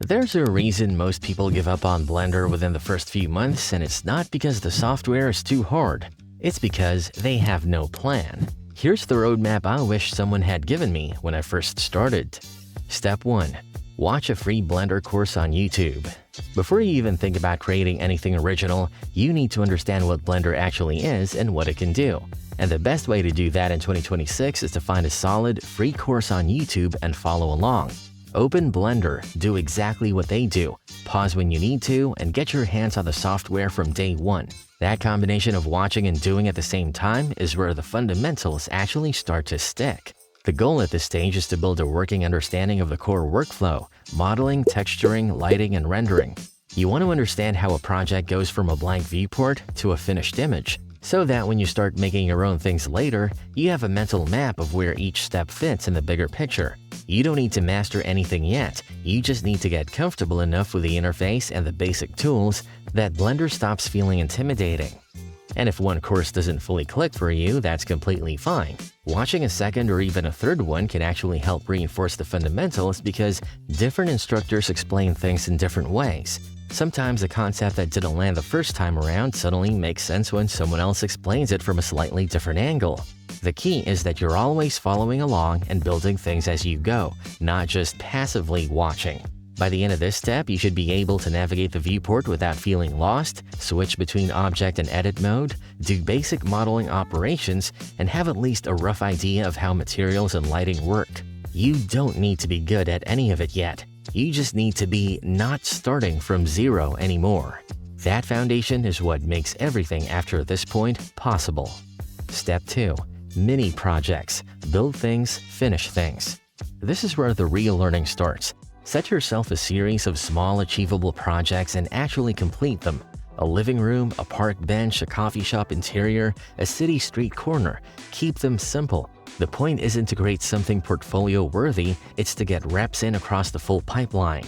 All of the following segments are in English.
There's a reason most people give up on Blender within the first few months, and it's not because the software is too hard. It's because they have no plan. Here's the roadmap I wish someone had given me when I first started. Step 1. Watch a free Blender course on YouTube. Before you even think about creating anything original, you need to understand what Blender actually is and what it can do. And the best way to do that in 2026 is to find a solid, free course on YouTube and follow along. Open Blender, do exactly what they do, pause when you need to, and get your hands on the software from day one. That combination of watching and doing at the same time is where the fundamentals actually start to stick. The goal at this stage is to build a working understanding of the core workflow: modeling, texturing, lighting, and rendering. You want to understand how a project goes from a blank viewport to a finished image, so that when you start making your own things later, you have a mental map of where each step fits in the bigger picture. You don't need to master anything yet, you just need to get comfortable enough with the interface and the basic tools that Blender stops feeling intimidating. And if one course doesn't fully click for you, that's completely fine. Watching a second or even a third one can actually help reinforce the fundamentals because different instructors explain things in different ways. Sometimes a concept that didn't land the first time around suddenly makes sense when someone else explains it from a slightly different angle. The key is that you're always following along and building things as you go, not just passively watching. By the end of this step, you should be able to navigate the viewport without feeling lost, switch between object and edit mode, do basic modeling operations, and have at least a rough idea of how materials and lighting work. You don't need to be good at any of it yet. You just need to be not starting from zero anymore. That foundation is what makes everything after this point possible. Step 2. Mini projects. Build things, finish things. This is where the real learning starts. Set yourself a series of small achievable projects and actually complete them. A living room, a park bench, a coffee shop interior, a city street corner. Keep them simple. The point isn't to create something portfolio-worthy, it's to get reps in across the full pipeline.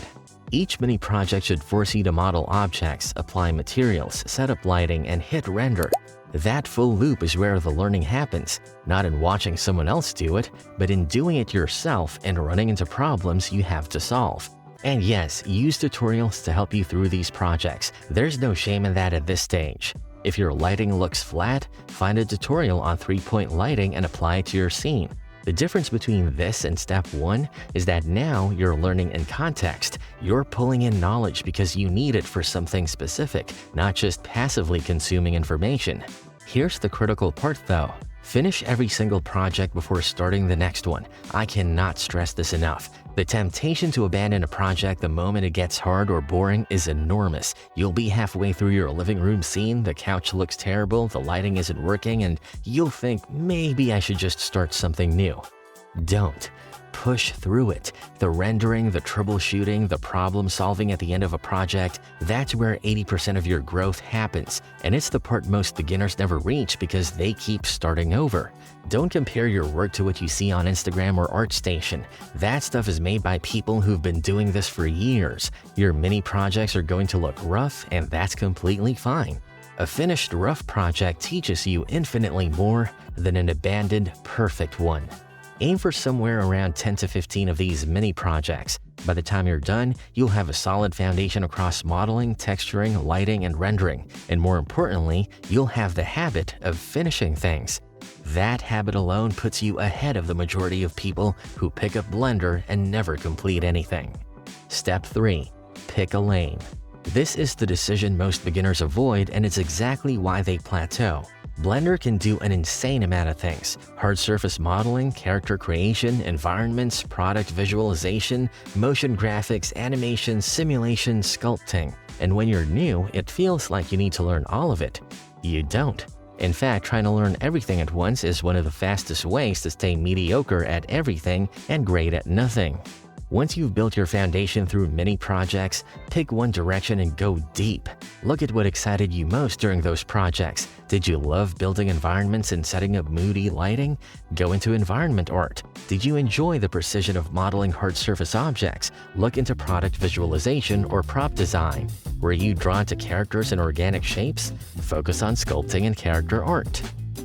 Each mini project should force you to model objects, apply materials, set up lighting, and hit render. That full loop is where the learning happens, not in watching someone else do it, but in doing it yourself and running into problems you have to solve. And yes, use tutorials to help you through these projects. There's no shame in that at this stage. If your lighting looks flat, find a tutorial on 3-point lighting and apply it to your scene. The difference between this and step 1 is that now you're learning in context. You're pulling in knowledge because you need it for something specific, not just passively consuming information. Here's the critical part though. Finish every single project before starting the next one. I cannot stress this enough. The temptation to abandon a project the moment it gets hard or boring is enormous. You'll be halfway through your living room scene, the couch looks terrible, the lighting isn't working, and you'll think, maybe I should just start something new. Don't. Push through it. The rendering, the troubleshooting, the problem solving at the end of a project, that's where 80% of your growth happens. And it's the part most beginners never reach because they keep starting over. Don't compare your work to what you see on Instagram or ArtStation. That stuff is made by people who've been doing this for years. Your mini projects are going to look rough, and that's completely fine. A finished rough project teaches you infinitely more than an abandoned perfect one. Aim for somewhere around 10 to 15 of these mini projects. By the time you're done, you'll have a solid foundation across modeling, texturing, lighting, and rendering. And more importantly, you'll have the habit of finishing things. That habit alone puts you ahead of the majority of people who pick up Blender and never complete anything. Step 3. Pick a lane. This is the decision most beginners avoid, and it's exactly why they plateau. Blender can do an insane amount of things: hard surface modeling, character creation, environments, product visualization, motion graphics, animation, simulation, sculpting. And when you're new, it feels like you need to learn all of it. You don't. In fact, trying to learn everything at once is one of the fastest ways to stay mediocre at everything and great at nothing. Once you've built your foundation through mini projects, pick one direction and go deep. Look at what excited you most during those projects. Did you love building environments and setting up moody lighting? Go into environment art. Did you enjoy the precision of modeling hard surface objects? Look into product visualization or prop design. Were you drawn to characters and organic shapes? Focus on sculpting and character art.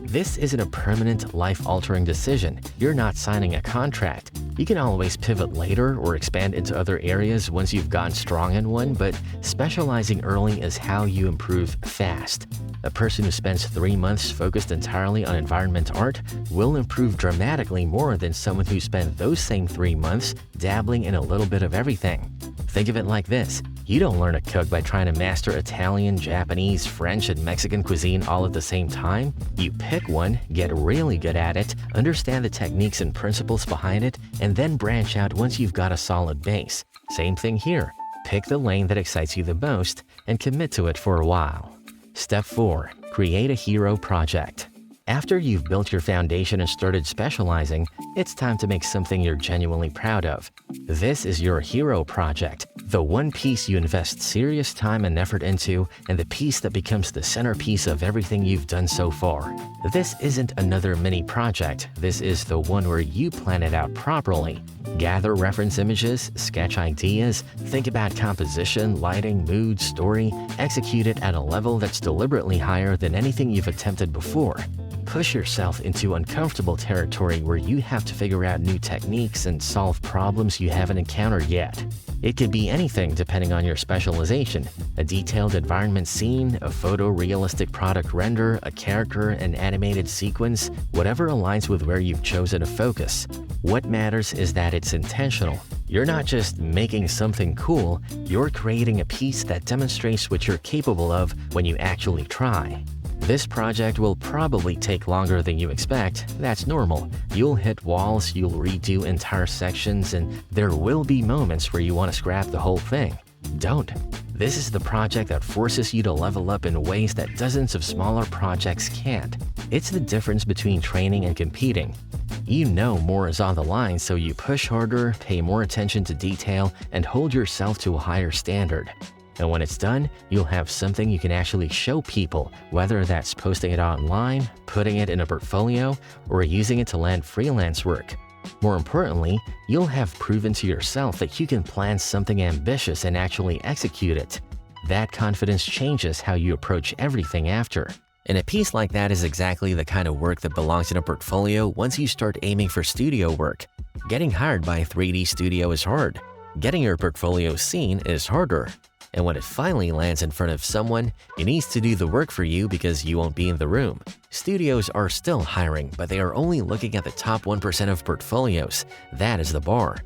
This isn't a permanent, life-altering decision. You're not signing a contract. You can always pivot later or expand into other areas once you've gotten strong in one, but specializing early is how you improve fast. A person who spends 3 months focused entirely on environment art will improve dramatically more than someone who spent those same 3 months dabbling in a little bit of everything. Think of it like this. You don't learn to cook by trying to master Italian, Japanese, French, and Mexican cuisine all at the same time. You pick one, get really good at it, understand the techniques and principles behind it, and then branch out once you've got a solid base. Same thing here. Pick the lane that excites you the most and commit to it for a while. Step 4. Create a hero project. After you've built your foundation and started specializing, it's time to make something you're genuinely proud of. This is your hero project, the one piece you invest serious time and effort into, and the piece that becomes the centerpiece of everything you've done so far. This isn't another mini project, this is the one where you plan it out properly. Gather reference images, sketch ideas, think about composition, lighting, mood, story, execute it at a level that's deliberately higher than anything you've attempted before. Push yourself into uncomfortable territory where you have to figure out new techniques and solve problems you haven't encountered yet. It could be anything depending on your specialization: a detailed environment scene, a photorealistic product render, a character, an animated sequence, whatever aligns with where you've chosen to focus. What matters is that it's intentional. You're not just making something cool, you're creating a piece that demonstrates what you're capable of when you actually try. This project will probably take longer than you expect. That's normal. You'll hit walls, you'll redo entire sections, and there will be moments where you want to scrap the whole thing. Don't. This is the project that forces you to level up in ways that dozens of smaller projects can't. It's the difference between training and competing. You know more is on the line, so you push harder, pay more attention to detail, and hold yourself to a higher standard. And when it's done, you'll have something you can actually show people, whether that's posting it online, putting it in a portfolio, or using it to land freelance work. More importantly, you'll have proven to yourself that you can plan something ambitious and actually execute it. That confidence changes how you approach everything after. And a piece like that is exactly the kind of work that belongs in a portfolio once you start aiming for studio work. Getting hired by a 3D studio is hard. Getting your portfolio seen is harder. And when it finally lands in front of someone, it needs to do the work for you because you won't be in the room. Studios are still hiring, but they are only looking at the top 1% of portfolios. That is the bar.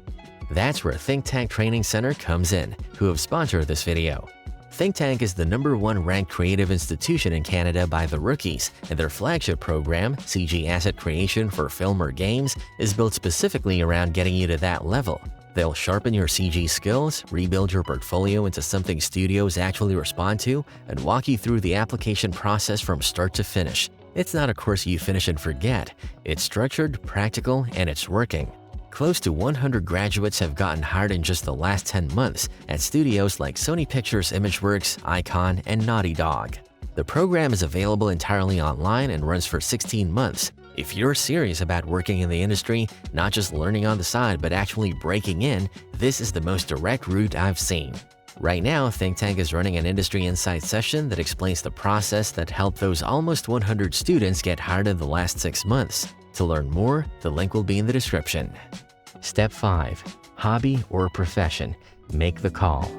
That's where Think Tank Training Center comes in, who have sponsored this video. Think Tank is the #1 ranked creative institution in Canada by the rookies, and their flagship program, CG Asset Creation for Film or Games, is built specifically around getting you to that level. They'll sharpen your CG skills, rebuild your portfolio into something studios actually respond to, and walk you through the application process from start to finish. It's not a course you finish and forget. It's structured, practical, and it's working. Close to 100 graduates have gotten hired in just the last 10 months at studios like Sony Pictures Imageworks, Icon, and Naughty Dog. The program is available entirely online and runs for 16 months. If you're serious about working in the industry, not just learning on the side but actually breaking in, this is the most direct route I've seen. Right now, Think Tank is running an industry insight session that explains the process that helped those almost 100 students get hired in the last 6 months. To learn more, the link will be in the description. Step 5. Hobby or profession. Make the call.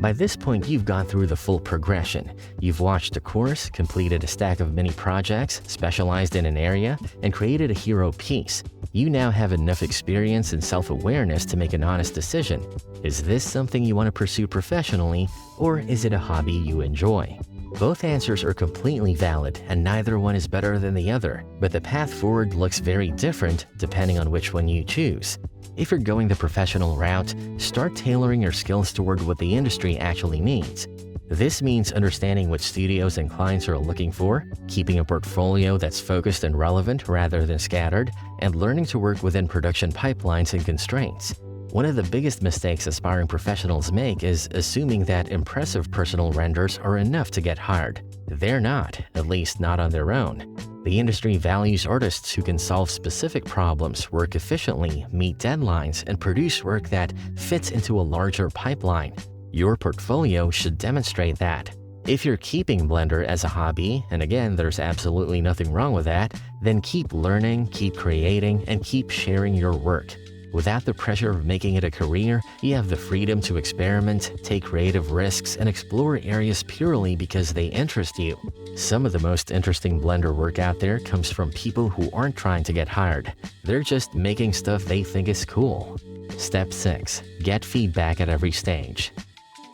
By this point, you've gone through the full progression. You've watched a course, completed a stack of mini projects, specialized in an area, and created a hero piece. You now have enough experience and self-awareness to make an honest decision. Is this something you want to pursue professionally, or is it a hobby you enjoy? Both answers are completely valid, and neither one is better than the other, but the path forward looks very different depending on which one you choose. If you're going the professional route, start tailoring your skills toward what the industry actually needs. This means understanding what studios and clients are looking for, keeping a portfolio that's focused and relevant rather than scattered, and learning to work within production pipelines and constraints. One of the biggest mistakes aspiring professionals make is assuming that impressive personal renders are enough to get hired. They're not, at least not on their own. The industry values artists who can solve specific problems, work efficiently, meet deadlines, and produce work that fits into a larger pipeline. Your portfolio should demonstrate that. If you're keeping Blender as a hobby, and again, there's absolutely nothing wrong with that, then keep learning, keep creating, and keep sharing your work. Without the pressure of making it a career, you have the freedom to experiment, take creative risks, and explore areas purely because they interest you. Some of the most interesting Blender work out there comes from people who aren't trying to get hired. They're just making stuff they think is cool. Step 6. Get feedback at every stage.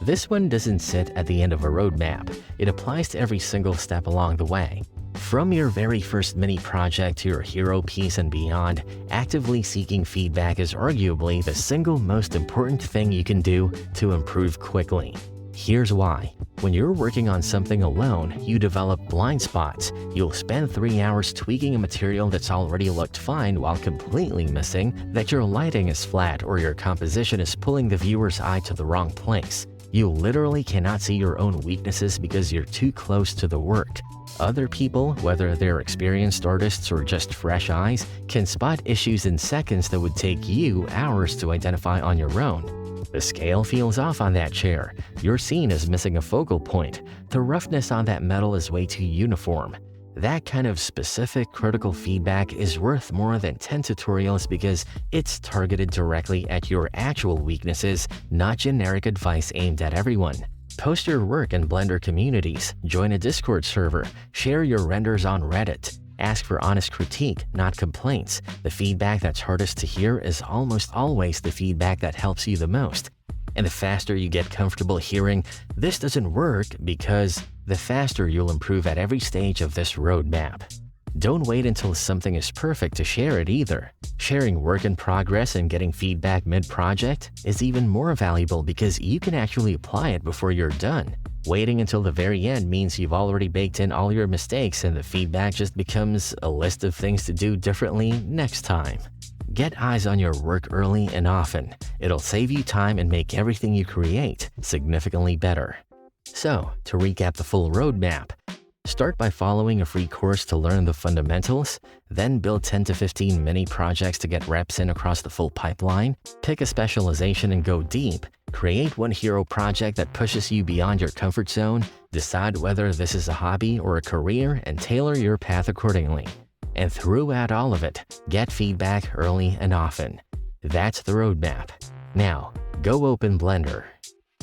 This one doesn't sit at the end of a roadmap. It applies to every single step along the way. From your very first mini project to your hero piece and beyond, actively seeking feedback is arguably the single most important thing you can do to improve quickly. Here's why. When you're working on something alone, you develop blind spots. You'll spend 3 hours tweaking a material that's already looked fine while completely missing that your lighting is flat or your composition is pulling the viewer's eye to the wrong place. You literally cannot see your own weaknesses because you're too close to the work. Other people, whether they're experienced artists or just fresh eyes, can spot issues in seconds that would take you hours to identify on your own. The scale feels off on that chair. Your scene is missing a focal point. The roughness on that metal is way too uniform. That kind of specific critical feedback is worth more than 10 tutorials because it's targeted directly at your actual weaknesses, not generic advice aimed at everyone. Post your work in Blender communities, join a Discord server, share your renders on Reddit. Ask for honest critique, not complaints. The feedback that's hardest to hear is almost always the feedback that helps you the most. And the faster you get comfortable hearing, "This doesn't work," because the faster you'll improve at every stage of this roadmap. Don't wait until something is perfect to share it either. Sharing work in progress and getting feedback mid-project is even more valuable because you can actually apply it before you're done. Waiting until the very end means you've already baked in all your mistakes and the feedback just becomes a list of things to do differently next time. Get eyes on your work early and often. It'll save you time and make everything you create significantly better. So, to recap the full roadmap, start by following a free course to learn the fundamentals, then build 10 to 15 mini projects to get reps in across the full pipeline, pick a specialization and go deep, create one hero project that pushes you beyond your comfort zone, decide whether this is a hobby or a career, and tailor your path accordingly. And throughout all of it, get feedback early and often. That's the roadmap. Now, go open Blender.